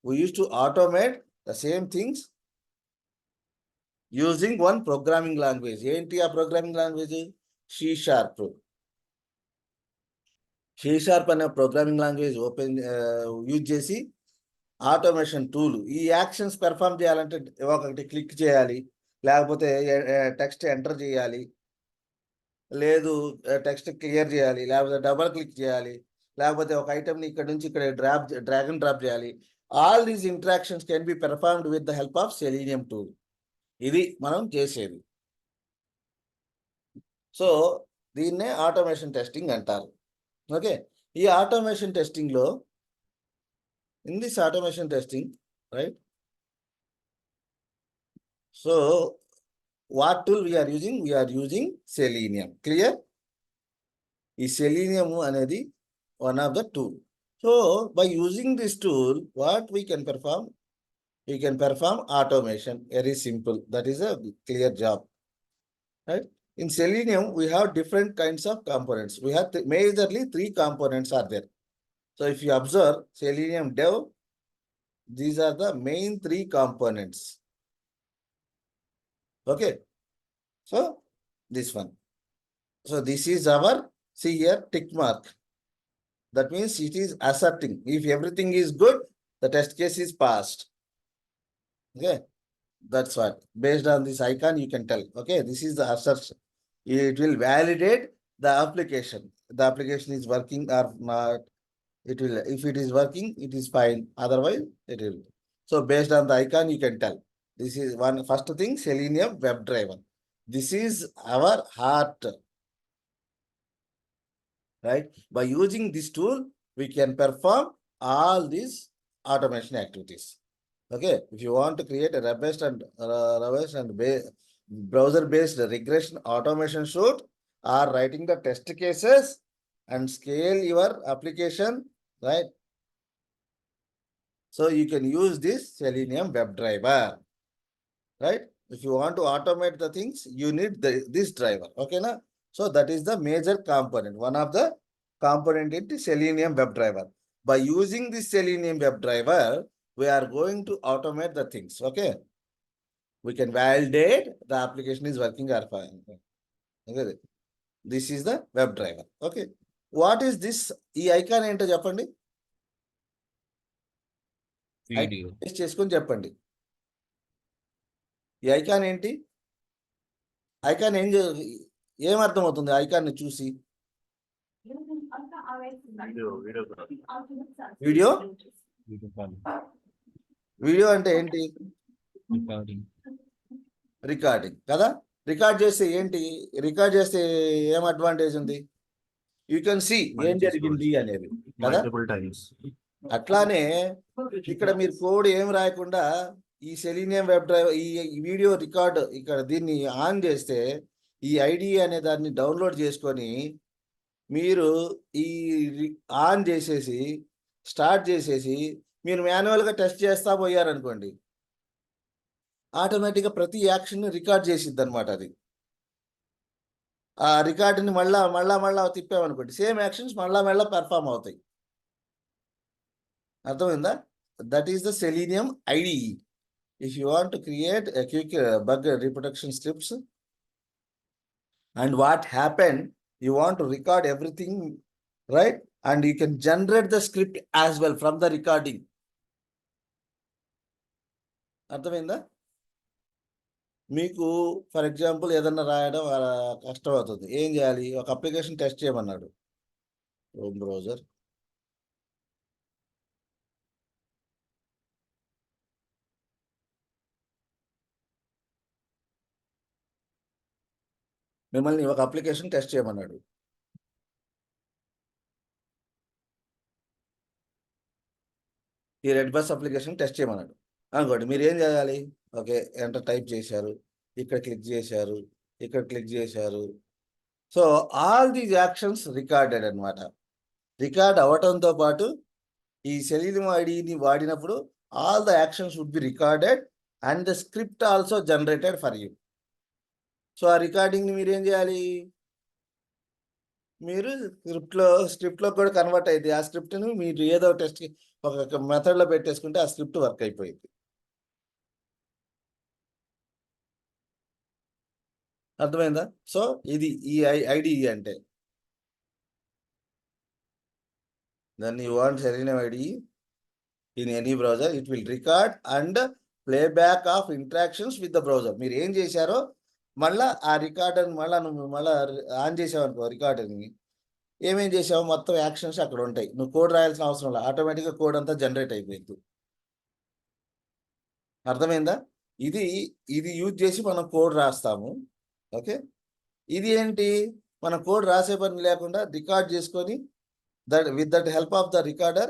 we used to automate the same things using one programming language. Enti a programming language? C Sharp. C Sharp అనే programming language use చేసి automation tool ఈ actions perform చేయాలంటే ఒకటి click చేయాలి, లేకపోతే text enter చేయాలి, లేదు text clear చేయాలి, లేకపోతే డబల్ క్లిక్ చేయాలి, లేకపోతే ఒక ఐటమ్ని ఇక్కడ నుంచి ఇక్కడ డ్రాగ్ అండ్ డ్రాప్ చేయాలి. All these interactions can be performed with the help of selenium tool. ఇది మనం చేసేది. సో దీన్నే ఆటోమేషన్ టెస్టింగ్ అంటారు. ఓకే, ఈ automation టెస్టింగ్లో in this automation testing, right? So what tool we are using? We are using Selenium. Clear? Is Selenium anedi one of the tool. So by using this tool, what we can perform? We can perform automation. Very simple. That is a clear job, right? In Selenium, we have different kinds of components. We have majorly 3 components are there. So if you observe Selenium Dev, these are the main 3 components. Okay, so this one. So this is our, see here, tick mark. That means it is asserting. If everything is good, the test case is passed. Okay, that's what. Based on this icon, you can tell. Okay, this is the assertion. It will validate the application. The application is working or not. It will, if it is working, it is fine. Otherwise, it will. So based on the icon, you can tell. This is one first thing, Selenium WebDriver. This is our heart. Right? By using this tool, we can perform all these automation activities. Okay, if you want to create a robust and browser-based regression automation suite, or writing the test cases and scale your application, right? So you can use this Selenium WebDriver, right? If you want to automate the things, you need this driver. Okay, na? So that is the major component. One of the component in the Selenium WebDriver. By using this Selenium WebDriver, we are going to automate the things. Okay, we can validate the application is working or fine. Okay, this is the WebDriver. Okay, what is this? ఈ icon ఏంటో చెప్పండి. Video చేసుకొని చెప్పండి. ఈ icon ఏంటి? Icon ఏం అర్థం అవుతుంది ఐకాన్ని చూసి? వీడియో వీడియో అంటే ఏంటి? రికార్డింగ్ కదా. రికార్డ్ చేస్తే ఏంటి? రికార్డ్ చేస్తే ఏం అడ్వాంటేజ్ ఉంది? యూ కెన్ సీ ఏం జరిగింది అనేది కదా. అట్లానే ఇక్కడ మీరు కోడ్ ఏం రాయకుండా ఈ సెలీనియం వెబ్ డ్రైవర్ ఈ వీడియో రికార్డ్ ఇక్కడ దీన్ని ఆన్ చేస్తే ఈ ఐడి అనే దాన్ని డౌన్లోడ్ చేసుకొని మీరు ఈ ఆన్ చేసేసి స్టార్ట్ చేసేసి మీరు మాన్యువల్గా టెస్ట్ చేస్తా పోయారనుకోండి, ఆటోమేటిక్గా ప్రతి యాక్షన్ రికార్డ్ చేసిద్ది అనమాట. అది ఆ రికార్డుని మళ్ళా తిప్పామనుకోండి, సేమ్ యాక్షన్స్ మళ్ళా పెర్ఫామ్ అవుతాయి. అర్థమైందా? That is the selenium IDE. If you want to create a quick bug reproduction scripts, and what happened, you want to record everything, right? And you can generate the script as well from the recording. అర్థమైందా? మీకు for example ఏదన్నా రాయడం కష్టం అవుతుంది. ఏం చేయాలి? ఒక application test చేయమన్నాడు. క్రోమ్ బ్రౌజర్, మిమ్మల్ని ఒక అప్లికేషన్ టెస్ట్ చేయమన్నాడు. ఈ రెడ్ బస్ అప్లికేషన్ టెస్ట్ చేయమన్నాడు అనుకోండి. మీరు ఏం చేయాలి? ఓకే, ఎంటర్ టైప్ చేశారు, ఇక్కడ క్లిక్ చేశారు, ఇక్కడ క్లిక్ చేశారు. So all these actions recorded అనమాట. రికార్డ్ అవటంతో పాటు ఈ సెలీనియం ఐడిని వాడినప్పుడు all the actions would be recorded and the script also generated for you. So ఆ రికార్డింగ్ని మీరు ఏం చేయాలి? మీరు స్క్రిప్ట్లో కూడా కన్వర్ట్ అయింది. ఆ స్క్రిప్ట్ని మీరు ఏదో ఒక మెథడ్ లో పెట్టేసుకుంటే ఆ స్క్రిప్ట్ వర్క్ అయిపోయింది. అర్థమైందా? సో ఇది ఈ ఐడిఈ అంటే. Then you want Selenium IDE in any browser, it will record and playback of interactions with the browser. మీరు ఏం చేశారో మళ్ళా ఆ రికార్డర్ నువ్వు మళ్ళా ఆన్ చేసావు అనుకో రికార్డర్ని, ఏమేం చేసావు మొత్తం యాక్షన్స్ అక్కడ ఉంటాయి. నువ్వు కోడ్ రాయాల్సిన అవసరం లేదు, ఆటోమేటిక్గా కోడ్ అంతా జనరేట్ అయిపోయింది. అర్థమైందా? ఇది ఇది యూజ్ చేసి మనం కోడ్ రాస్తాము. ఓకే, ఇది ఏంటి, మనం కోడ్ రాసే పని లేకుండా రికార్డ్ చేసుకొని that with that help of the recorder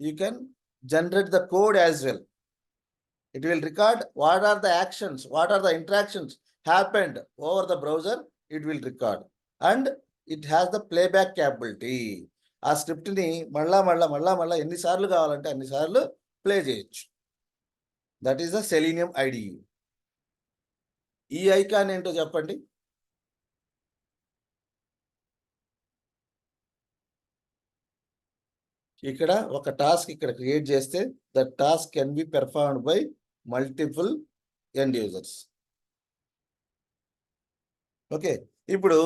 you can generate the code as well. It will record what are the actions, what are the interactions happened over the browser. It will record and it has the playback capability. ఆ script ని మళ్ళా ఎన్నిసార్లు కావాలంటే అన్నిసార్లు play చేయొచ్చు. That is the selenium IDE. ఈ icon ఏంటో చెప్పండి. ఇక్కడ ఒక టాస్క్ ఇక్కడ క్రియేట్ చేస్తే the task can be performed by multiple end users. Okay, ఇప్పుడు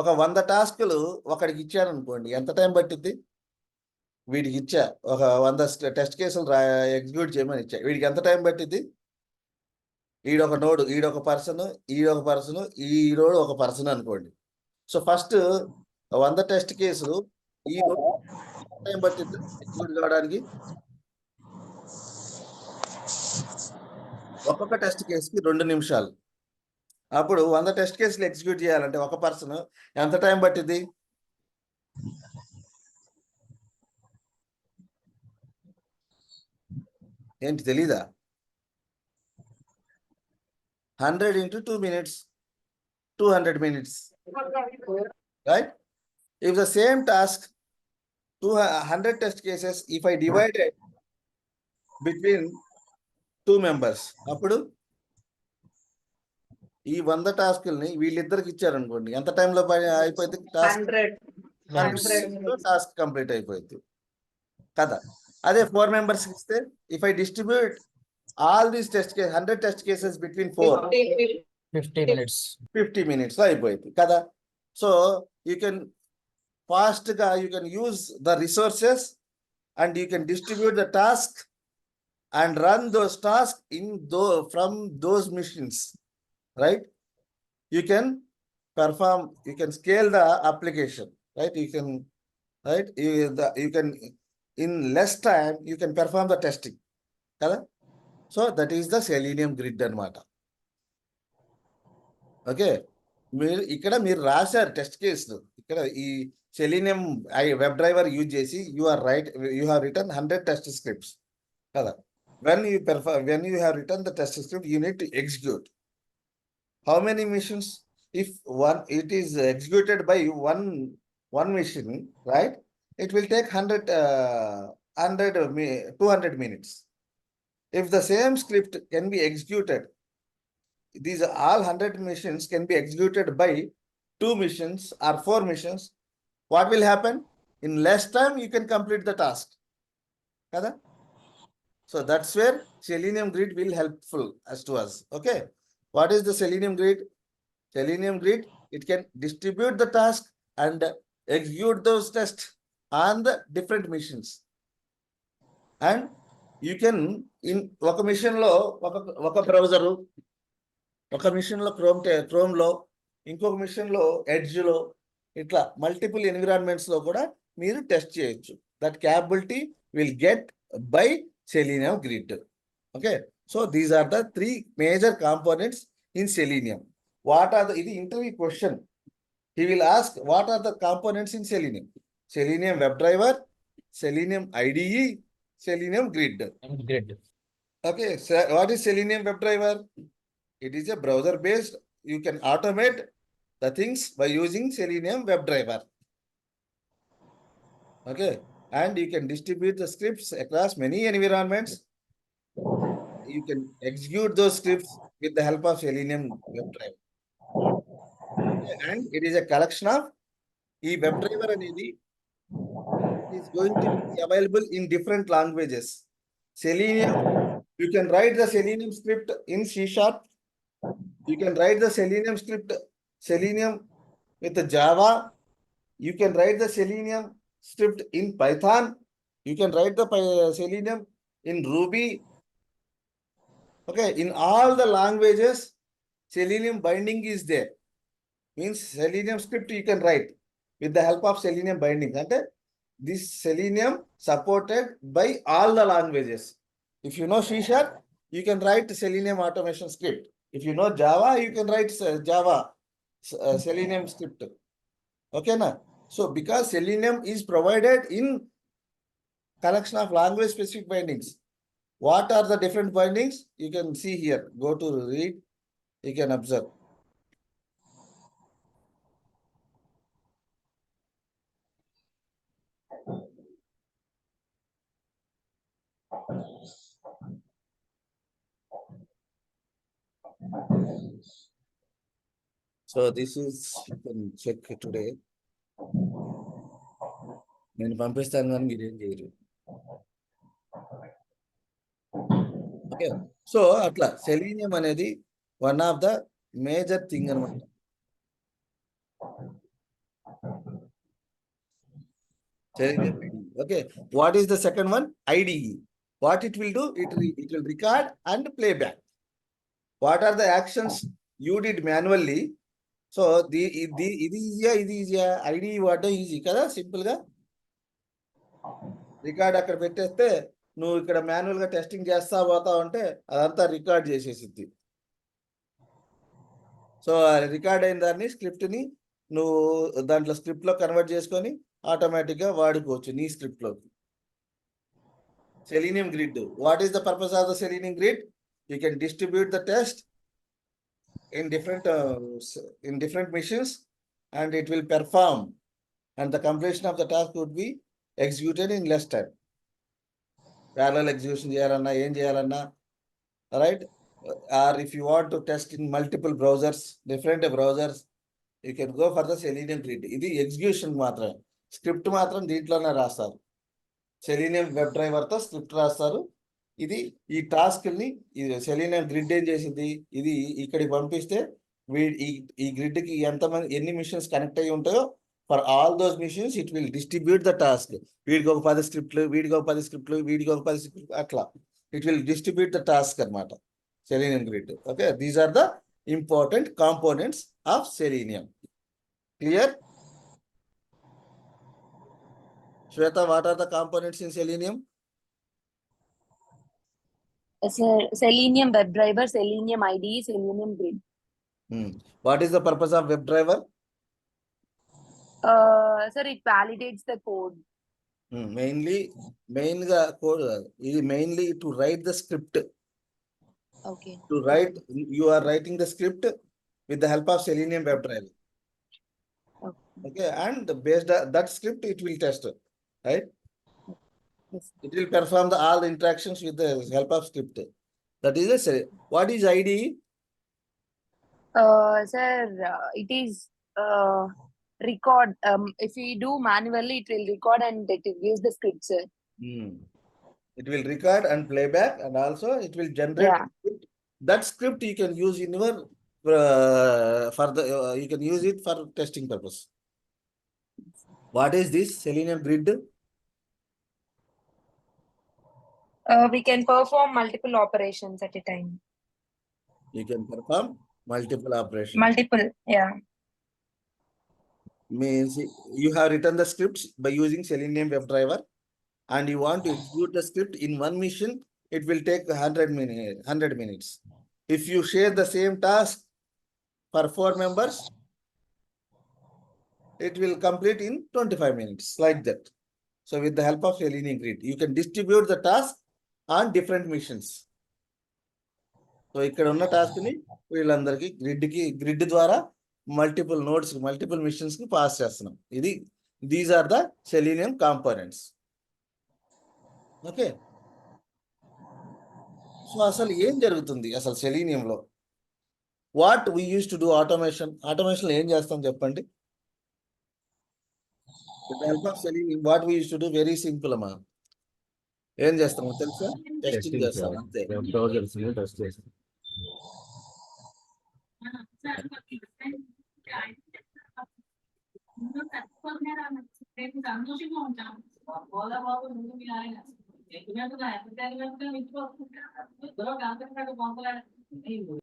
ఒక 100 టాస్కులు ఒకడికి ఇచ్చారనుకోండి, ఎంత టైం పట్టిద్ది? వీడికి ఇచ్చా ఒక 100 టెస్ట్ కేసులు ఎగ్జిక్యూట్ చేయమని ఇచ్చా, వీడికి ఎంత టైం పట్టిద్ది? ఈడొక నోడు, ఈడొక పర్సన్, ఈడొక పర్సన్, ఈరోడు ఒక పర్సన్ అనుకోండి. సో ఫస్ట్ 100 టెస్ట్ కేసులు ఈ టైం పట్టింది ఎగ్జిక్యూట్ కావడానికి. ఒక్కొక్క టెస్ట్ కేసుకి 2 నిమిషాలు. అప్పుడు 100 టెస్ట్ కేసులు ఎగ్జిక్యూట్ చేయాలంటే ఒక పర్సన్ ఎంత టైం పట్టింది? ఏంటి తెలీదా? 100 into 2 minutes, 200 minutes, right? If the same task 200 test cases, if I divide it between 2 members, అప్పుడు ఈ 100 టాస్కుల్ని వీళ్ళిద్దరికి ఇచ్చారనుకోండి, ఎంత టైంలో అయిపోయింది టాస్క్ కంప్లీట్ అయిపోయింది కదా. అదే 4 members ఇస్తే, if I distribute all these 100 test cases between 4, 50 minutes. 50 minutes లో అయిపోయింది కదా. సో యూ కెన్ ఫాస్ట్ గా you can use the resources and you can distribute the task and run those tasks from those machines, right? You can perform, you can scale the application, right? You can, right? You can in less time you can perform the testing kada. So that is the Selenium Grid anamata. Okay, మీరు ఇక్కడ మీరు రాశారు test కేసులు, ఇక్కడ ఈ selenium web driver use చేసి you have written 100 test scripts kada. When you have written the test script, you need to execute. How many missions? If it is executed by one machine, right? It will take 200 minutes. If the same script can be executed, these all 100 missions can be executed by 2 missions or 4 missions. What will happen? In less time, you can complete the task. Kada? So that's where Selenium Grid will helpful as to us. Okay, what is the Selenium Grid? Selenium Grid, it can distribute the task and execute those tests on the different machines. And you can in oka machine lo oka browser, oka machine lo Chrome lo, ఇంకొక machine లో Edge లో, ఇట్లా multiple environments లో కూడా మీరు test చేయొచ్చు. That capability will get by Selenium Grid. Okay, so these are the 3 major components in Selenium. What are the interview question? He will ask what are the components in Selenium? Selenium WebDriver, Selenium IDE, Selenium Grid. Okay, so what is Selenium WebDriver? It is a browser based. You can automate the things by using Selenium WebDriver. Okay, and you can distribute the scripts across many environments. You can execute those scripts with the help of Selenium WebDriver. And it is a collection of ఈ WebDriver అనేది is going to be available in different languages. Selenium, you can write the Selenium script in C Sharp. You can write the Selenium script, Selenium with the Java. You can write the Selenium script in Python. You can write the Selenium in Ruby. Okay, in all the languages, Selenium binding is there. Means Selenium script you can write with the help of Selenium binding. And this Selenium supported by all the languages. If you know C Sharp, you can write Selenium automation script. If you know Java, you can write Java Selenium script. Okay, na? So because Selenium is provided in collection of language specific bindings. What are the different bindings? You can see here. Go to read. You can observe. So this is, you can check today. నేను పంపిస్తాను కానీ మీరేం చేయరు. Okay, so అట్లా Selenium అనేది one of the major thing అనమాట. Okay, what is the second one? IDE. What it will do? It will record and play back. What are the actions you did manually? So ఇది ఈజీయా? IDE వాడడం easy కదా, simple గా. Record అక్కడ పెట్టేస్తే నువ్వు ఇక్కడ మాన్యువల్ గా టెస్టింగ్ చేస్తా పోతా ఉంటే అదంతా రికార్డ్ చేసేసిద్ది. సో రికార్డ్ అయిన దాన్ని స్క్రిప్ట్ ని నువ్వు దాంట్లో స్క్రిప్ట్ లో కన్వర్ట్ చేసుకొని ఆటోమేటిక్ గా వాడుకోవచ్చు నీ స్క్రిప్ట్ లో. Selenium grid. What is the purpose of the Selenium grid? You can distribute the test in different machines and it will perform, and the completion of the task would be executed in less time. Parallel execution చేయాలన్నా ఏం చేయాలన్నా, right? Or if you want to test in multiple browsers, different browsers, you can go for the Selenium grid. ఇది execution మాత్రమే, script మాత్రం దీంట్లోనే రాస్తారు. Selenium web driver తో script రాస్తారు. ఇది ఈ టాస్క్ ని సెలీనియం గ్రిడ్ ఏం చేసింది, ఇది ఇక్కడికి పంపిస్తే ఈ గ్రిడ్ కి ఎన్ని మిషన్స్ కనెక్ట్ అయ్యి ఉంటాయో for all those machines it will distribute the task. వీడికి ఒక 10 స్క్రిప్ట్లు, వీడికి ఒక 10 స్క్రిప్ట్లు, వీడికి ఒక 10 స్క్రిప్ట్లు, అట్లా it will distribute the task అనమాట Selenium grid. Okay, these are the important components of Selenium. Clear? Shweta, what are the components in Selenium? Selenium WebDriver, Selenium IDE, Selenium Grid. What is the purpose of WebDriver? Sir, it validates the code. Mainly code. Mainly to write the script. Okay. To write, you are writing the script with the help of Selenium WebDriver. Okay, and based on that script, it will test, right? Yes. It will perform all the interactions with the help of script. That is a what is IDE? Sir, it is record. If we do manually, it will record and it gives the script, sir. It will record and playback, and also it will generate script. That script you can use in your you can use it for testing purpose. What is this Selenium grid? We can perform multiple operations at a time. You can perform multiple operations. Multiple, yeah. Means you have written the scripts by using Selenium WebDriver, and you want to execute the script in one mission. It will take 100 minutes. If you share the same task for 4 members, it will complete in 25 minutes, like that. So with the help of Selenium grid, you can distribute the task on different missions. So ఇక్కడ ఉన్న task ని వీళ్ళందరికీ grid ద్వారా multiple nodes, multiple missions కి pass చేస్తున్నాం. ఇది these are the Selenium components. Okay, so అసలు ఏం జరుగుతుంది అసలు సెలీనియంలో? What we use to do automation. Automation ఏం చేస్తాం చెప్పండి? With the help of selenium, what we used to do very simple అమ్మా. ఏం చేస్తాము తెలుసా? టెస్టింగ్ చేస్తాం అంతే. బ్రౌజర్స్ టెస్ట్ చేస్తాం. సంతోషంగా ఉంటాం. బోలా బాబు ముందు మీ ఆయన చెప్పినట్టుగా ఎంటర్టైన్మెంట్ ఇద్దరు కాంట్రాక్ట్ పంపలేదు.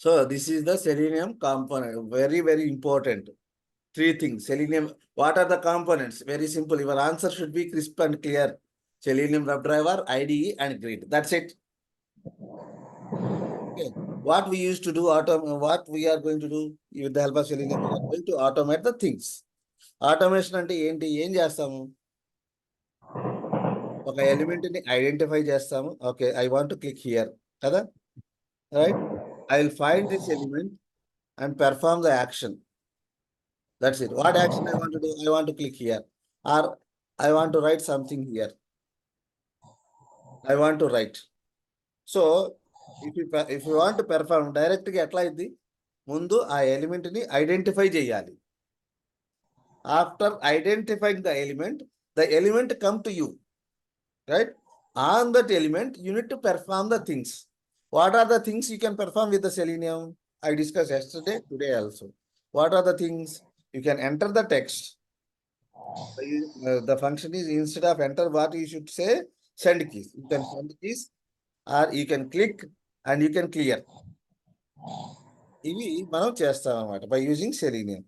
So this is the selenium component. Very, very important. Three things. Selenium. What are the components? Very simple. Your answer should be crisp and clear. Selenium WebDriver, IDE, and Grid. That's it. Okay. What we used to do, what we are going to do with the help of Selenium, we are going to automate the things. Automation అంటే ఏంటి? ఏం చేస్తాము? ఒక element ని identify చేస్తాము. Okay, I want to click here కదా, right? I will find this element and perform the action. That's it. What action I want to do? I want to click here, or I want to write something here. I want to write. So if you want to perform direct గా ఎట్లా అయింది? ముందు ఆ element ని identify చేయాలి. After identifying the element come to you, right? On that element, you need to perform the things. What are the things you can perform with the Selenium? I discussed yesterday, today also. What are the things? You can enter the text. The function is, instead of enter, what you should say? Send keys. You can send keys, or you can click and you can clear. ఇవి మనం చేస్తాం అన్నమాట by using Selenium.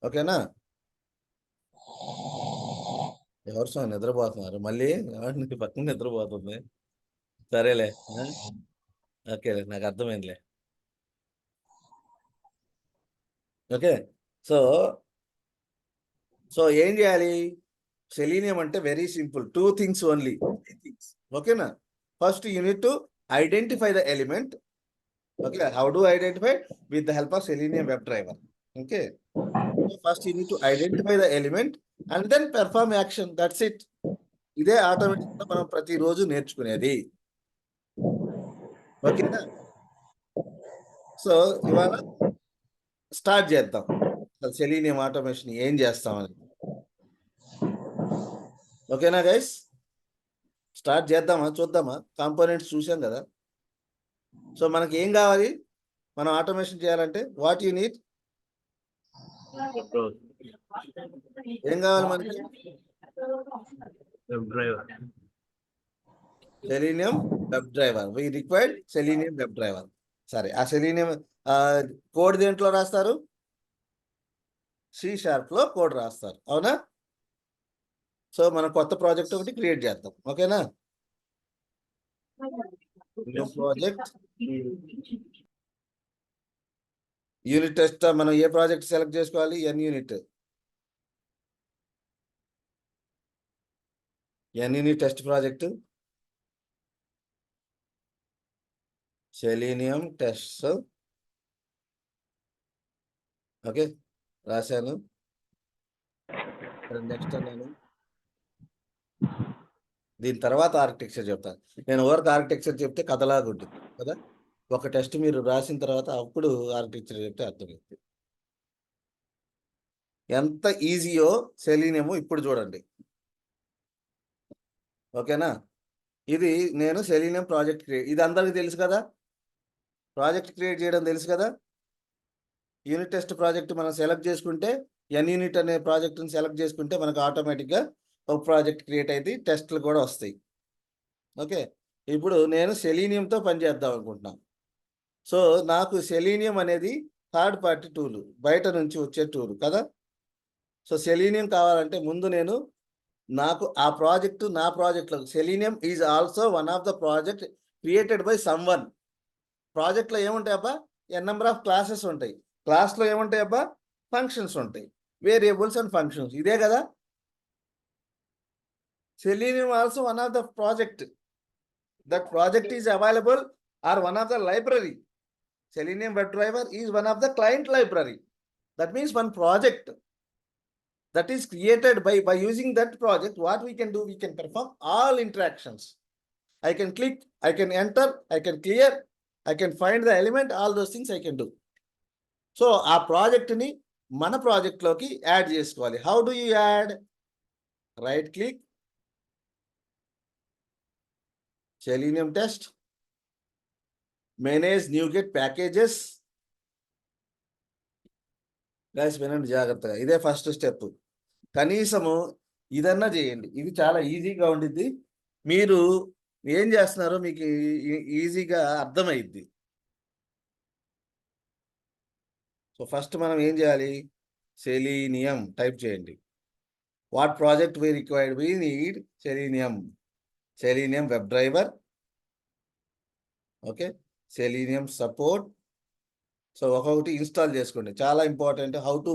ఓకేనా? ఎవరు so నిద్రపోతున్నారు మళ్ళీ? పక్కన నిద్రపోతుంది. సరేలే, ఓకే, నాకు అర్థమైందిలే. ఓకే, సో ఏం చేయాలి? సెలీనియం అంటే వెరీ సింపుల్. 2 things only. ఓకేనా? First you need to identify the element. Okay, how do identify? With the help of Selenium web driver. Okay, first you need to identify the element and then perform action. That's it. ఇదే automatic గా మనం ప్రతిరోజు నేర్చుకునేది. ఓకేనా? So ఇవాళ start చేద్దాం selenium automation ఏం చేస్తామని. ఓకేనా గైస్? స్టార్ట్ చేద్దామా? చూద్దామా? కాంపోనెంట్స్ చూసాం కదా. సో మనకి ఏం కావాలి మనం ఆటోమేషన్ చేయాలంటే? What you need? ఏం కావాలి మనకి? Selenium web driver. We required Selenium web driver. సరే, ఆ సెలీనియం కోడ్ దేంట్లో రాస్తారు? C# లో కోడ్ రాస్తారు, అవునా? సో మనం కొత్త ప్రాజెక్ట్ ఒకటి క్రియేట్ చేద్దాం. ఓకేనా? New project, unit test. మనం ఏ ప్రాజెక్ట్ సెలెక్ట్ చేసుకోవాలి? NUnit test project. Selenium test. Okay, రాశాను. నెక్స్ట్ అన్నాను. దీని తర్వాత ఆర్కిటెక్చర్ చెప్తాను. నేను ఓవర్క్ ఆర్కిటెక్చర్ చెప్తే కథలాగా ఉంటుంది కదా. ఒక టెస్ట్ మీరు రాసిన తర్వాత అప్పుడు ఆర్కిటెక్చర్ చెప్తే అర్థమైంది. ఎంత ఈజీయో సెలీనియము ఇప్పుడు చూడండి. ఓకేనా? ఇది నేను సెలీనియం ప్రాజెక్ట్ ఇది అందరికీ తెలుసు కదా. ప్రాజెక్ట్ క్రియేట్ చేయడం తెలుసు కదా. యూనిట్ టెస్ట్ ప్రాజెక్ట్ మనం సెలెక్ట్ చేసుకుంటే ఎన్ యూనిట్ అనే ప్రాజెక్ట్ని సెలెక్ట్ చేసుకుంటే మనకు ఆటోమేటిక్గా ఒక ప్రాజెక్ట్ క్రియేట్ అయింది, టెస్ట్లు కూడా వస్తాయి. ఓకే, ఇప్పుడు నేను సెలీనియంతో పనిచేద్దాం అనుకుంటున్నాను. సో నాకు సెలీనియం అనేది థర్డ్ పార్టీ టూల్, బయట నుంచి వచ్చే టూల్ కదా. సో సెలీనియం కావాలంటే ముందు నేను నాకు ఆ ప్రాజెక్టు నా ప్రాజెక్ట్లో selenium is also one of the project created by some one. ప్రాజెక్ట్లో ఏముంటాయి అబ్బా, ఎన్ నెంబర్ ఆఫ్ క్లాసెస్ ఉంటాయి. క్లాస్లో ఏముంటాయి అబ్బా, ఫంక్షన్స్ ఉంటాయి, వేరియబుల్స్ అండ్ ఫంక్షన్స్. ఇదే కదా Selenium also one of the project. That project is available or one of the library. Selenium WebDriver is one of the client library. That means one project that is created by using that project. What we can do, we can perform all interactions. I can click, I can enter, I can clear, I can find the element, all those things I can do. So our project ni mana project loki add chesukovali. How do you add? Right click, Selenium test, manage NuGet packages. Guys వినండి జాగ్రత్తగా, ఇదే first step. కనీసము ఇదన్నా చేయండి, ఇది చాలా ఈజీగా ఉండిద్ది. మీరు ఏం చేస్తున్నారో మీకు ఈజీగా అర్థమైద్ది. సో ఫస్ట్ మనం ఏం చేయాలి, సెలీనియం టైప్ చేయండి. What project we required, we need selenium web driver. Okay, selenium support. So ఒక్కొక్కటి ఇన్స్టాల్ చేసుకోండి, చాలా important. How to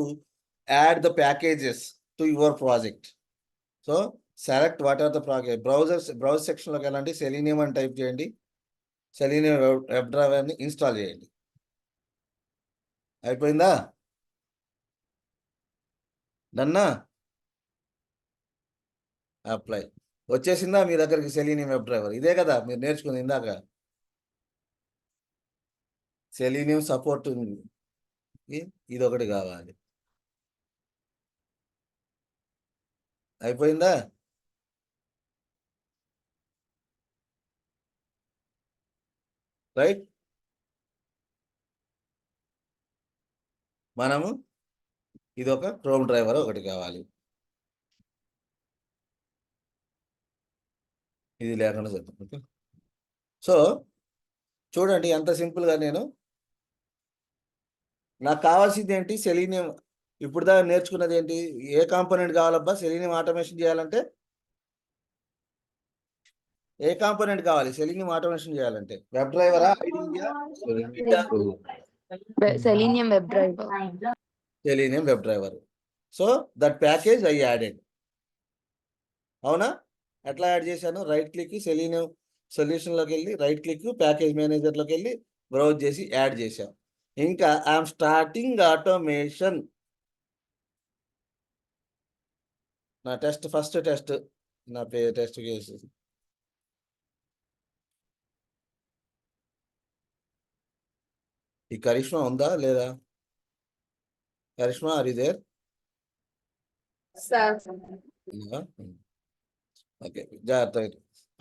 add the packages to your project. So select what are the browse సెక్షన్లోకి వెళ్ళండి, selenium అని type చేయండి. Selenium web డ్రైవర్ని install చేయండి. అయిపోయిందా, డన్నా? అప్లై వచ్చేసిందా మీ దగ్గరికి సెలీనియం వెబ్ డ్రైవర్? ఇదే కదా మీరు నేర్చుకుంది ఇందాక, సెలీనియం సపోర్ట్ ఉంది. ఇది ఒకటి కావాలి. అయిపోయిందా? రైట్, మనము ఇది ఒక క్రోమ్ డ్రైవర్ ఒకటి కావాలి. ఇది లేకుండా చేద్దాం. ఓకే, సో చూడండి ఎంత సింపుల్గా నాకు కావాల్సింది ఏంటి, సెలీనియం. ఇప్పుడు దాకా నేర్చుకున్నది ఏంటి, ఏ కాంపోనెంట్ కావాలబ్బా సెలీనియం ఆటోమేషన్ చేయాలంటే? ఏ కాంపోనెంట్ కావాలి సెలీనియం ఆటోమేషన్ చేయాలంటే? వెబ్ డ్రైవరా, Selenium WebDriver. Selenium web driver. So that package I added. అవునా, ఎట్లా యాడ్ చేశాను? రైట్ క్లిక్, సెలీనియం సొల్యూషన్లోకి వెళ్ళి రైట్ క్లిక్, ప్యాకేజ్ మేనేజర్లోకి వెళ్ళి బ్రౌజ్ చేసి యాడ్ చేశాం. ఇంకా ఐఎమ్ స్టార్టింగ్ ఆటోమేషన్. నా టెస్ట్, ఫస్ట్ టెస్ట్, నా టెస్ట్ కేసు. ఈ కరిష్మా ఉందా లేదా? Karishma, are you there? Okay, జాగ్రత్త.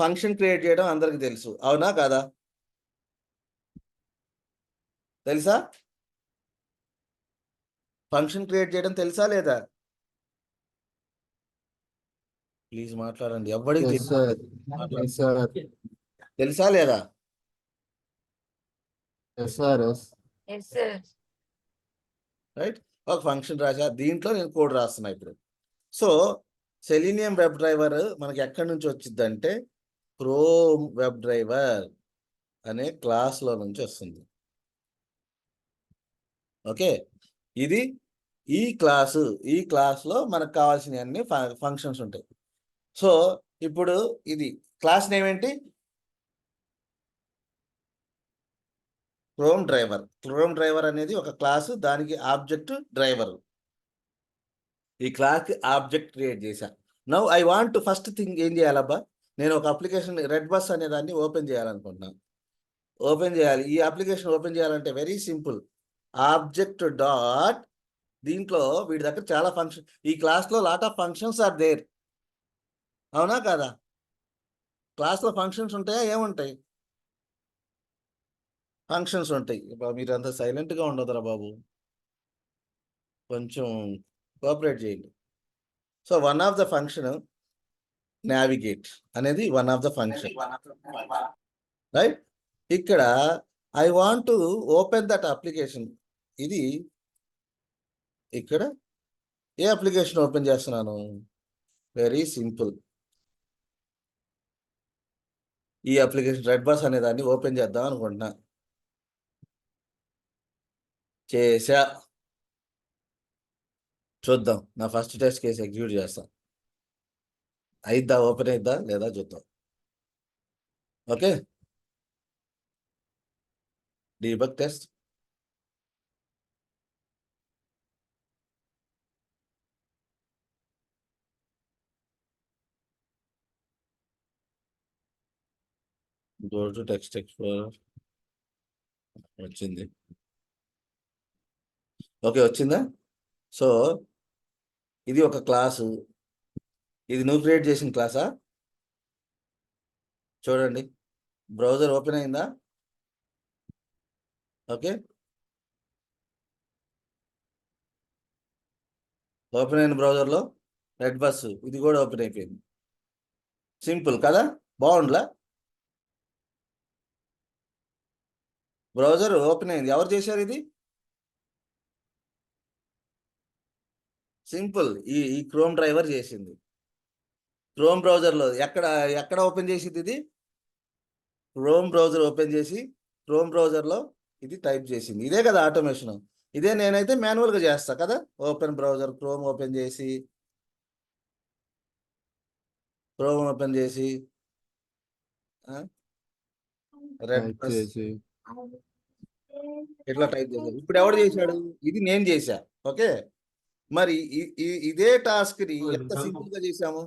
ఫంక్షన్ క్రియేట్ చేయడం అందరికి తెలుసు, అవునా కాదా? తెలుసా? ఫంక్షన్ క్రియేట్ చేయడం తెలుసా లేదా? ప్లీజ్ మాట్లాడండి, ఎవరికి తెలుసా లేదా? Yes, sir. రైట్, ఒక ఫంక్షన్ రాసా, దీంట్లో నేను కోడ్ రాస్తున్నా ఇప్పుడు. సో సెలీనియం వెబ్ డ్రైవర్ మనకి ఎక్కడి నుంచి వచ్చిందంటే క్రోమ్ వెబ్ డ్రైవర్ అనే క్లాస్లో నుంచి వస్తుంది. ఓకే, ఇది ఈ క్లాస్లో మనకు కావాల్సిన అన్ని ఫంక్షన్స్ ఉంటాయి. సో ఇప్పుడు ఇది క్లాస్ నేమ్ ఏంటి? Chrome driver. క్రోమ్ డ్రైవర్ అనేది ఒక క్లాసు, దానికి ఆబ్జెక్ట్ డ్రైవర్. ఈ క్లాస్కి ఆబ్జెక్ట్ క్రియేట్ చేశా. Now I want first thing ఏం చేయాలబ్బా, నేను ఒక అప్లికేషన్ రెడ్ బస్ అనే దాన్ని ఓపెన్ చేయాలనుకుంటున్నాను. ఓపెన్ చేయాలి, ఈ అప్లికేషన్ ఓపెన్ చేయాలంటే వెరీ సింపుల్. ఆబ్జెక్ట్ డాట్, దీంట్లో వీడి దగ్గర చాలా ఫంక్షన్, ఈ క్లాస్లో lot of functions are there, అవునా కాదా? క్లాస్లో ఫంక్షన్స్ ఉంటాయా? ఏముంటాయి? ఫంక్షన్స్ ఉంటాయి. మీరంతా సైలెంట్గా ఉండదురా బాబు. కొంచెం కోఆపరేట్ చేయండి. So one of the function navigate అనేది one of the function, right? ఇక్కడ I want to open that application. ఇది ఇక్కడ ఏ అప్లికేషన్ ఓపెన్ చేస్తున్నాను? Very simple. ఈ అప్లికేషన్ రెడ్ బస్ అనే దాన్ని ఓపెన్ చేద్దాం అనుకుంటున్నా. చేసా. చూద్దాం, నా ఫస్ట్ టెస్ట్ కేసు ఎగ్జిక్యూట్ చేస్తాం. అయిద్దా, ఓపెన్ అయిద్దా లేదా చూద్దాం. Okay, debug test. Go to text explorer. వచ్చింది. ఓకే, వచ్చిందా? సో ఇది ఒక క్లాసు. ఇది నువ్వు క్రియేట్ చేసిన క్లాసా? చూడండి, బ్రౌజర్ ఓపెన్ అయిందా? ఓకే, ఓపెన్ అయిన బ్రౌజర్లో రెడ్ బస్ ఇది కూడా ఓపెన్ అయిపోయింది. సింపుల్ కదా? బాగుండ్లా? బ్రౌజర్ ఓపెన్ అయింది. ఎవరు చేశారు ఇది? సింపుల్, ఈ క్రోమ్ డ్రైవర్ చేసింది. క్రోమ్ బ్రౌజర్లో ఎక్కడ ఓపెన్ చేసింది ఇది? క్రోమ్ బ్రౌజర్ ఓపెన్ చేసి క్రోమ్ బ్రౌజర్లో ఇది టైప్ చేసింది. ఇదే కదా ఆటోమేషన్. ఇదే నేనైతే మాన్యువల్గా చేస్తా కదా. ఓపెన్ బ్రౌజర్, క్రోమ్ ఓపెన్ చేసి రెడ్ ఇట్లా టైప్ చేశాడు. ఇప్పుడు ఎవడు చేశాడు? ఇది నేను చేశా. ఓకే, మరి ఇదే టాస్క్ ని ఎంత సింపుల్ గా చేశాము.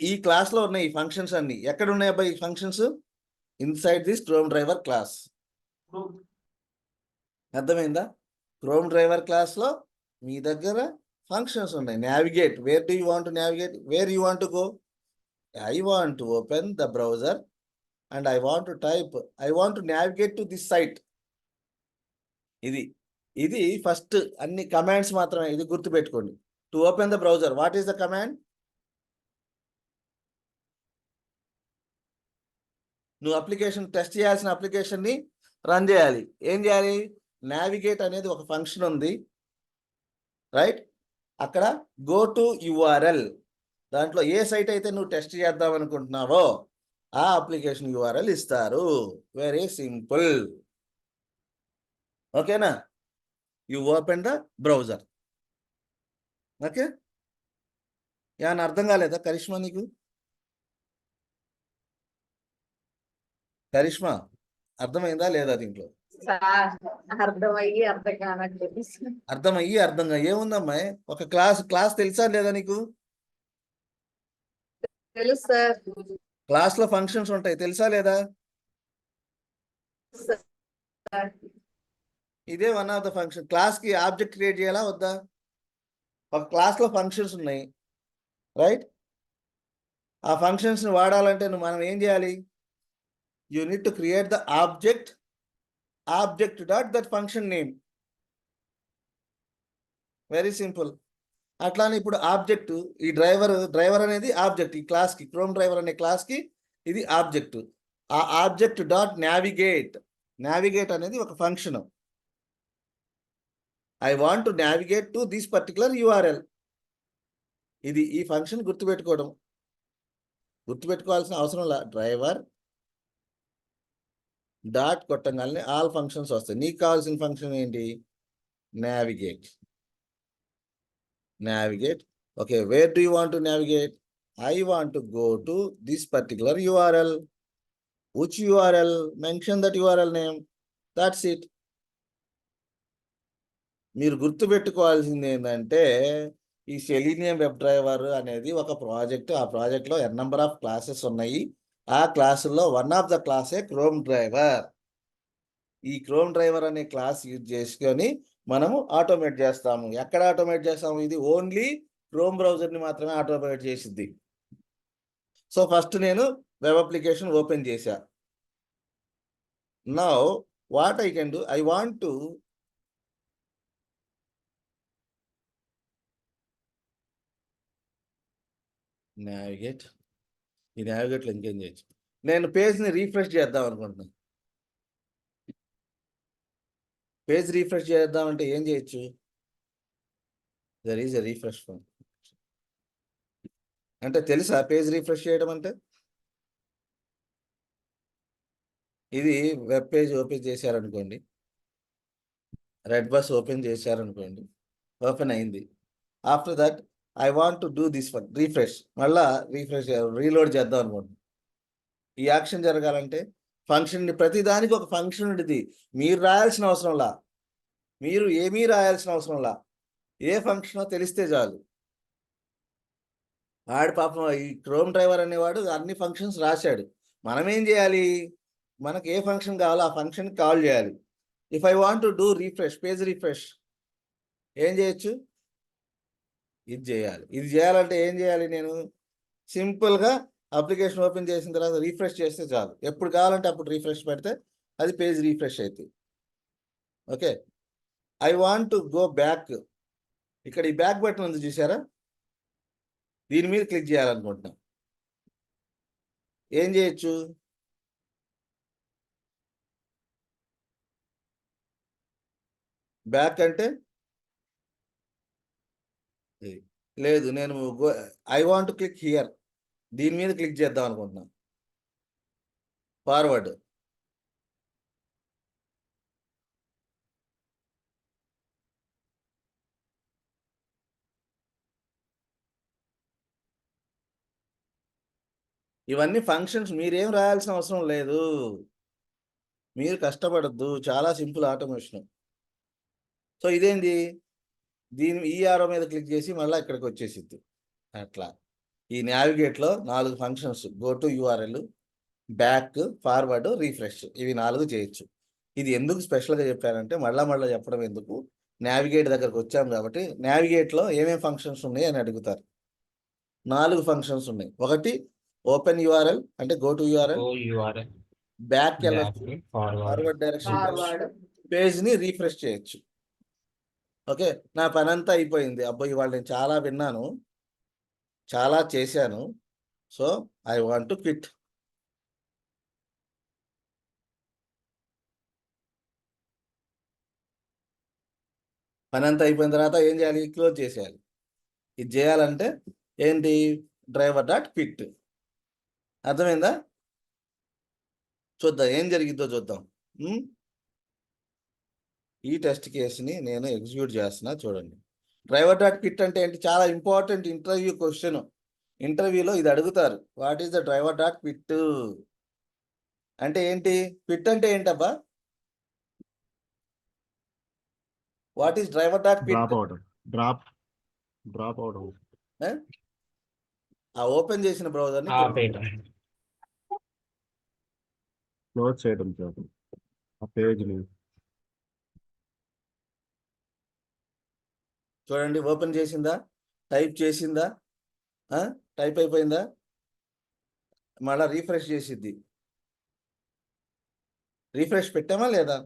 ఈ క్లాస్ లో ఉన్న ఈ ఫంక్షన్స్ అన్ని ఎక్కడ ఉన్నాయి అబ్బాయి? ఈ functions inside this chrome driver class. అర్థమైందా? క్రోమ్ డ్రైవర్ క్లాస్ లో మీ దగ్గర ఫంక్షన్స్ ఉన్నాయి. Navigate, where do you want to navigate? Where you want to go? I want to open the browser and I want to type, I want to navigate to this site. ఇది first అన్ని commands మాత్రమే. ఇది గుర్తుపెట్టుకోండి. To open the browser, what is the command? నువ్వు application test చేయాల్సిన application ని run చేయాలి. ఏం చేయాలి? నావిగేట్ అనేది ఒక ఫంక్షన్ ఉంది, రైట్? అక్కడ గో టు యుఆర్ఎల్, దాంట్లో ఏ సైట్ అయితే నువ్వు టెస్ట్ చేద్దాం అనుకుంటున్నావో ఆ అప్లికేషన్ యూఆర్ఎల్ ఇస్తారు. Very simple. ఓకేనా? You open the browser. Okay, ఏమన్నా అర్థం కాలేదా కరిష్మా నీకు? కరిష్మా అర్థమైందా లేదా? దీంట్లో అర్థమయ్యి అర్థంగా ఏముందమ్మా? ఒక క్లాస్ తెలుసా లేదా నీకు? తెలుసు సార్. క్లాస్ లో ఫంక్షన్స్ ఉంటాయి, తెలుసా లేదా? ఇదే one of the function. Class కి ఆబ్జెక్ట్ క్రియేట్ చేయాలా వద్దా? ఒక క్లాస్ లో ఫంక్షన్స్ ఉన్నాయి, రైట్? ఆ ఫంక్షన్స్ ని వాడాలంటే మనం ఏం చేయాలి? You need to create the object dot that function name. Very simple. అట్లానే ఇప్పుడు ఆబ్జెక్ట్, ఈ డ్రైవర్ అనేది ఆబ్జెక్ట్. ఈ క్లాస్ కి, క్రోమ్ డ్రైవర్ అనే క్లాస్ కి ఇది ఆబ్జెక్ట్. ఆ ఆబ్జెక్ట్ డాట్ నావిగేట్ అనేది ఒక function. I want to navigate to this particular URL. ఈ ఫంక్షన్ గుర్తుపెట్టుకోవాల్సిన అవసరం లా. డ్రైవర్ డాట్ కొట్టంగానే ఆల్ ఫంక్షన్స్ వస్తాయి. నీకు కావాల్సిన ఫంక్షన్ ఏంటి? Navigate. Okay, where do you want to navigate? I want to go to this particular URL. Which URL? Mention that URL name. That's it. మీరు గుర్తుపెట్టుకోవాల్సింది ఏంటంటే ఈ సెలీనియం వెబ్ డ్రైవర్ అనేది ఒక ప్రాజెక్ట్. ఆ ప్రాజెక్ట్లో n నెంబర్ ఆఫ్ క్లాసెస్ ఉన్నాయి. ఆ క్లాసుల్లో వన్ ఆఫ్ ద క్లాసే క్రోమ్ డ్రైవర్. ఈ క్రోమ్ డ్రైవర్ అనే క్లాస్ యూజ్ చేసుకొని మనము ఆటోమేట్ చేస్తాము. ఎక్కడ ఆటోమేట్ చేస్తాము? ఇది ఓన్లీ క్రోమ్ బ్రౌజర్ని మాత్రమే ఆటోమేట్ చేసిద్ది. సో ఫస్ట్ నేను వెబ్ అప్లికేషన్ ఓపెన్ చేశా. Now what I can do, I want to navigate. ఈ నావిగేట్లో ఇంకేం చేయొచ్చు, నేను పేజ్ని రీఫ్రెష్ చేద్దాం అనుకుంటున్నాను. పేజ్ రీఫ్రెష్ చేద్దామంటే ఏం చేయొచ్చు, there is a refresh function. అంటే తెలుసా పేజ్ రిఫ్రెష్ చేయడం అంటే? ఇది వెబ్ పేజ్ ఓపెన్ చేశారనుకోండి, రెడ్ బస్ ఓపెన్ చేశారనుకోండి, ఓపెన్ అయింది. After that I want to do this one refresh, మళ్ళా రీఫ్రెష్ రీలోడ్ చేద్దాం అనుకోండి. ఈ యాక్షన్ జరగాలంటే ఫంక్షన్, ప్రతిదానికి ఒక ఫంక్షన్ ఉంటుంది. మీరు రాయాల్సిన అవసరంలా, మీరు ఏమీ రాయాల్సిన అవసరంలా, ఏ ఫంక్షనో తెలిస్తే చాలు. ఆడు పాపం ఈ క్రోమ్ డ్రైవర్ అనేవాడు అన్ని ఫంక్షన్స్ రాశాడు. మనం ఏం చేయాలి, మనకి ఏ ఫంక్షన్ కావాలో ఆ ఫంక్షన్ కాల్ చేయాలి. If I want to do refresh, page refresh ఏం చేయొచ్చు, ఇది చేయాలి. ఇది చేయాలంటే ఏం చేయాలి, నేను సింపుల్గా అప్లికేషన్ ఓపెన్ చేసిన తర్వాత రీఫ్రెష్ చేస్తే చాలు. ఎప్పుడు కావాలంటే అప్పుడు రీఫ్రెష్ పెడితే అది పేజ్ రీఫ్రెష్ అవుతుంది. Okay, I want to go back. ఇక్కడ ఈ బ్యాక్ బటన్ ఉంది చూసారా, దీని మీద క్లిక్ చేయాలనుకుంటున్నాం. ఏం చేయొచ్చు, బ్యాక్ అంటే లేదు, నేను ఐ వాంట్ క్లిక్ హియర్, దీని మీద క్లిక్ చేద్దాం అనుకుంటున్నాం. ఫార్వర్డ్, ఇవన్నీ ఫంక్షన్స్, మీరేం రాయాల్సిన అవసరం లేదు, మీరు కష్టపడద్దు, చాలా సింపుల్ ఆటోమేషన్. సో ఇదేంది, దీని ఈ ఆరో మీద క్లిక్ చేసి మళ్ళీ ఇక్కడికి వచ్చేసిద్ది. అట్లా ఈ నావిగేట్లో 4 functions, go to URL, back, forward, refresh, ఇవి 4 చేయొచ్చు. ఇది ఎందుకు స్పెషల్గా చెప్పారంటే మళ్ళీ చెప్పడం ఎందుకు, నావిగేట్ దగ్గరకు వచ్చాం కాబట్టి నావిగేట్లో ఏమేమి ఫంక్షన్స్ ఉన్నాయి అని అడుగుతారు. 4 ఫంక్షన్స్ ఉన్నాయి. ఒకటి ఓపెన్ యూఆర్ఎల్ అంటే go to URL, URL back forward forward direction, Forward. పేజ్ని రీఫ్రెష్ చేయొచ్చు. ఓకే, నా పని అంతా అయిపోయింది. అబ్బాయి ఇవాళ నేను చాలా విన్నాను, చాలా చేశాను, so I want to quit. పని అంతా అయిపోయిన తర్వాత ఏం చేయాలి, క్లోజ్ చేసేయాలి. ఇది చేయాలంటే ఏంటి, డ్రైవర్ డాట్ క్విట్. అర్థమైందా? చూద్దాం ఏం జరిగిద్దో చూద్దాం. ఈ టెస్ట్ కేసుని నేను ఎగ్జిక్యూట్ చేస్తున్నా, చూడండి. డ్రైవర్ డాట్ క్విట్ అంటే ఏంటి, చాలా ఇంపార్టెంట్ ఇంటర్వ్యూ క్వశ్చన్. ఇంటర్వ్యూలో ఇది అడుగుతారు, what is the driver dot quit అంటే ఏంటి, క్విట్ అంటే ఏంటబ్బా, what is driver dot quit? Drop out ఆ ఓపెన్ చేసిన బ్రౌజర్ని క్లోజ్ చేయడం ఆ పేజ్ని. చూడండి, ఓపెన్ చేసిందా, టైప్ చేసిందా, టైప్ అయిపోయిందా, మళ్ళీ రీఫ్రెష్ చేసిద్ది. రీఫ్రెష్ పెట్టామా లేదా,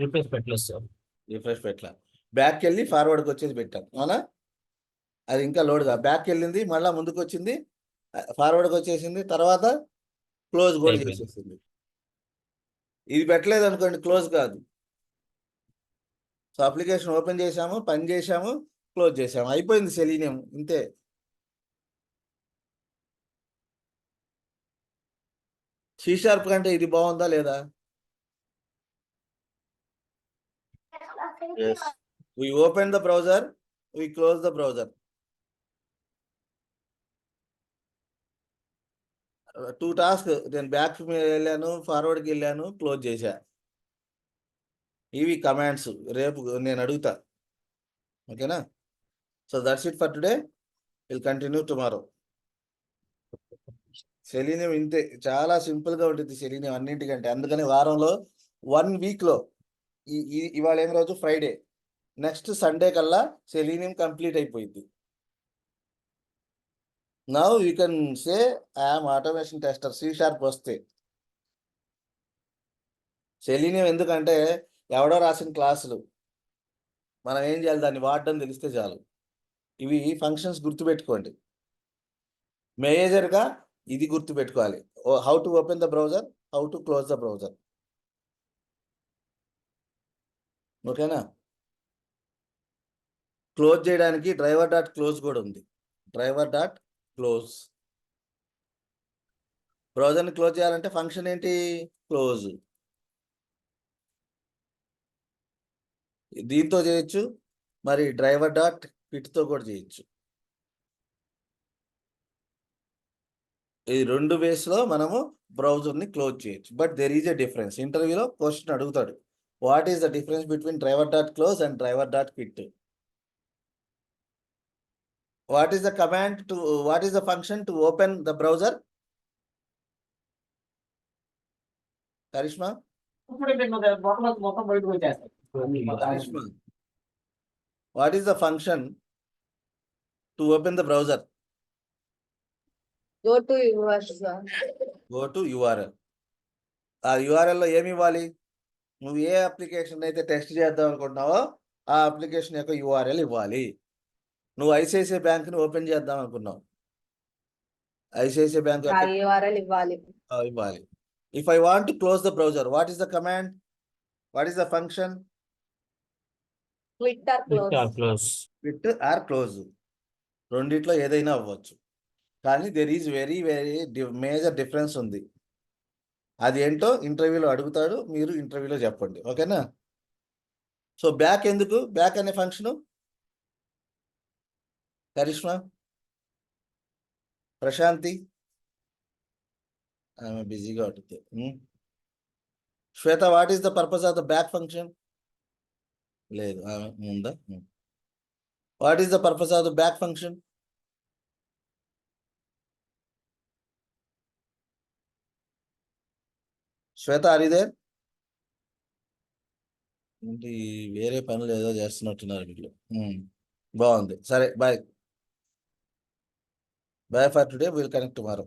రిప్లేస్ పెట్టలేదు సార్. రిఫ్రెష్ పెట్టలా, బ్యాక్కి వెళ్ళి ఫార్వర్డ్కి వచ్చేది పెట్టాం, అవునా? అది ఇంకా లోడ్గా బ్యాక్కి వెళ్ళింది, మళ్ళీ ముందుకు వచ్చింది, ఫార్వర్డ్కి వచ్చేసింది, తర్వాత క్లోజ్ కూడా అయిపోయింది. చేసేసింది. ఇది పెట్టలేదు అనుకోండి, క్లోజ్ కాదు. సో అప్లికేషన్ ఓపెన్ చేసాము, పని చేసాము, క్లోజ్ చేసాము, అయిపోయింది సెలీనియం, ఇంతే. C# కంటే ఇది బాగుందా లేదా? Yes. We open the browser, we close the browser. 2 tasks, నేను బ్యాక్ వెళ్ళాను, ఫార్వర్డ్కి వెళ్ళాను, క్లోజ్ చేశా. ఇవి కమాండ్స్, రేపు నేను అడుగుతా. ఓకేనా? So that's it for today, will continue tomorrow. Selenium ఇంతే, చాలా సింపుల్గా ఉంటుంది సెలీనియం అన్నింటికంటే. అందుకని వారంలో 1 వీక్లో ఇవాళ ఏం రోజు, ఫ్రైడే, నెక్స్ట్ సండే కల్లా సెలీనియం కంప్లీట్ అయిపోయింది. Now you can say I'm automation tester, C# వస్తే. సెలీనియం ఎందుకంటే ఎవడో రాసిన క్లాసులు, మనం ఏం చేయాలి, దాన్ని వాడడం తెలిస్తే చాలు. ఇవి ఫంక్షన్స్ గుర్తుపెట్టుకోండి. మేజర్గా ఇది గుర్తుపెట్టుకోవాలి, how to open the browser, how to close the browser. ఓకేనా? క్లోజ్ చేయడానికి డ్రైవర్ డాట్ క్లోజ్ కూడా ఉంది. Driver dot close. బ్రౌజర్ని క్లోజ్ చేయాలంటే ఫంక్షన్ ఏంటి? క్లోజ్. దీంతో చేయొచ్చు, మరి డ్రైవర్ డాట్ తో కూడా చేయొచ్చు. ఈ 2 వేస్లో మనము బ్రౌజర్ని క్లోజ్ చేయొచ్చు. But there is a difference. ఇంటర్వ్యూలో క్వశ్చన్ అడుగుతాడు, what is the difference between driver dot close and driver dot quit? What is the command to, what is the function to open the browser? Karishma, ఇప్పుడు మొత్తం బయటకు వచ్చేస్తాయి. Karishma, what is the function to open the browser? Go to yours, sir. Go to URL. ఆ URL-లో ఏమి ఇవ్వాలి? నువ్వు ఏ application అయితే test చేద్దాం అనుకుంటున్నావో ఆ అప్లికేషన్ యొక్క URL ఇవ్వాలి. నువ్వు ఐసిఐసిఐ బ్యాంక్ని ఓపెన్ చేద్దాం అనుకున్నావు, ఐసిఐసిఐ బ్యాంక్ యొక్క URL ఇవ్వాలి. ఇవ్వాలి. If I want to close the browser, what is the command, what is the function? Quit or Close. Quit or close, రెండిట్లో ఏదైనా అవ్వచ్చు. కానీ there is very major difference ఉంది. అది ఏంటో ఇంటర్వ్యూలో అడుగుతాడు, మీరు ఇంటర్వ్యూలో చెప్పండి. ఓకేనా? సో బ్యాక్ ఎందుకు? బ్యాక్ అనే ఫంక్షను కరిష్మా, ప్రశాంతి, ఆమె బిజీగా ఉంటుంది. Shweta, what is the purpose of the back function? లేదు, ఆమె ఉందా? What is the purpose of the back function? Shweta, are you there? ఏంటి వేరే పనులు ఏదో చేస్తున్నట్టున్నారు వీళ్ళు. బాగుంది, సరే, bye. Bye for today. We'll connect tomorrow.